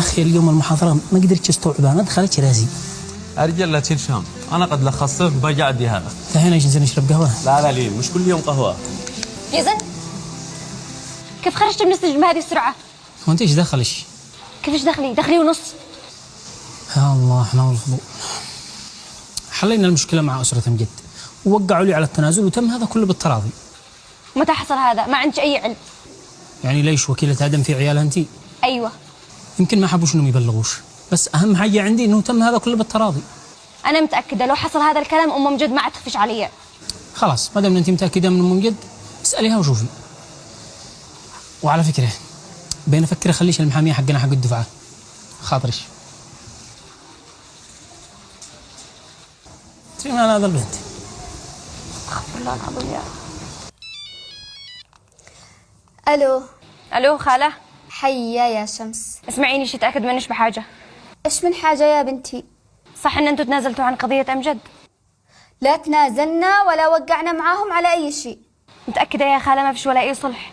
أخي اليوم المحاضرة ما قدرت أستوعبها، ما دخلت راسي. يا رجال لا تشيل شام، أنا قد لخصت وبرجع أدي هذا. الحين ايش ننزل نشرب قهوة؟ لا لين مش كل يوم قهوة. يزن كيف خرجت من السجن بهذه السرعة؟ هو أنت ايش دخلش؟ كيف ايش دخلي ونص؟ يا الله احنا والفضول. حلينا المشكلة مع أسرة أمجد ووقعوا لي على التنازل وتم هذا كله بالتراضي. متى حصل هذا؟ ما عندك أي علم. يعني ليش وكيلة آدم في عيالها أنتي؟ أيوة. يمكن ما حبوش إنهم يبلغوش، بس أهم حاجة عندي إنه تم هذا كله بالتراضي. أنا متأكدة لو حصل هذا الكلام أم أمجد ما عاد تخفش علي. خلاص ما دام أنت متأكدة من أم أمجد اسأليها وشوفي. وعلى فكرة بين أفكر أخليش المحامية حقنا حق الدفعة خاطرش. ترى أنا هذا البنت. استغفر الله العظيم. ألو خالة. حيا يا شمس. اسمعيني شي تأكد منش بحاجة. إيش من حاجة يا بنتي؟ صح إن أنتوا تنازلتوا عن قضية أمجد؟ لا تنازلنا ولا وقعنا معاهم على أي شيء. متأكدة يا خالة ما فيش ولا أي صلح؟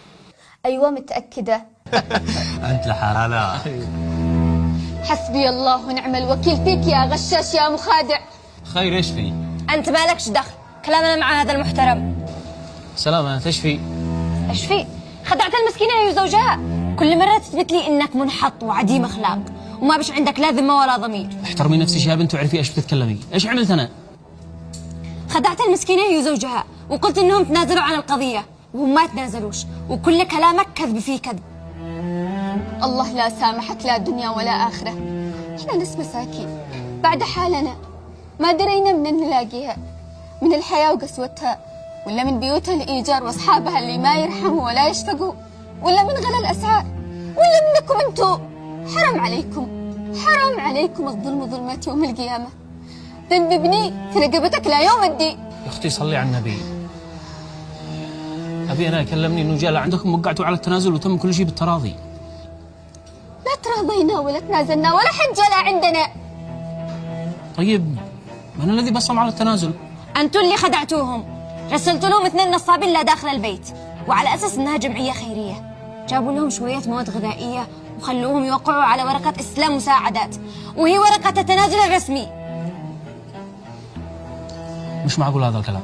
أيوة متأكدة. أنت لحالة. حسبي الله ونعم الوكيل فيك يا غشاش يا مخادع. خير إيش في؟ أنت مالكش دخل، كلامنا مع هذا المحترم. سلامة ايش في؟ إيش في؟ خدعت المسكينة هي وزوجها، كل مرة تثبت لي إنك منحط وعديم أخلاق وما بش عندك لا ذمة ولا ضمير. احترمي نفسك يا بنت وعرفي ايش بتتكلمي، ايش عملت أنا؟ خدعت المسكينة هي وزوجها وقلت إنهم تنازلوا عن القضية وهم ما تنازلوش، وكل كلامك كذب فيه كذب. الله لا سامحك لا دنيا ولا آخرة. إحنا ناس مساكين بعد حالنا ما درينا من نلاقيها، من الحياة وقسوتها، ولا من بيوتها الإيجار وأصحابها اللي ما يرحموا ولا يشفقوا، ولا من غلا الأسعار، ولا منكم أنتوا. حرام عليكم الظلم ظلمة يوم القيامة. ذنب ابني في رقبتك لا يوم الدين. يا أختي صلي على النبي. أبي أنا كلمني إنه جاء عندكم وقعتوا على التنازل وتم كل شيء بالتراضي. لا تراضينا ولا تنازلنا ولا حد جاء عندنا. طيب من الذي بصم على التنازل؟ أنتوا اللي خدعتوهم، رسلتوا لهم 2 نصابين لا داخل البيت وعلى أساس إنها جمعية خيرية، جابوا لهم شوية مواد غذائية وخلوهم يوقعوا على ورقة إسلام مساعدات وهي ورقة التنازل الرسمي. مش معقول هذا الكلام.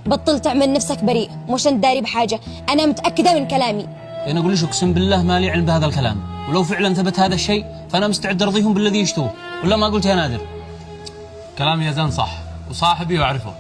بطل تعمل نفسك بريء، مش أنت داري بحاجة، أنا متأكدة من كلامي. أنا أقول لك أقسم بالله ما لي علم بهذا الكلام، ولو فعلا ثبت هذا الشيء فأنا مستعد أرضيهم بالذي يشتوه، ولا ما قلت يا نادر؟ كلام يزن صح وصاحبي وأعرفه.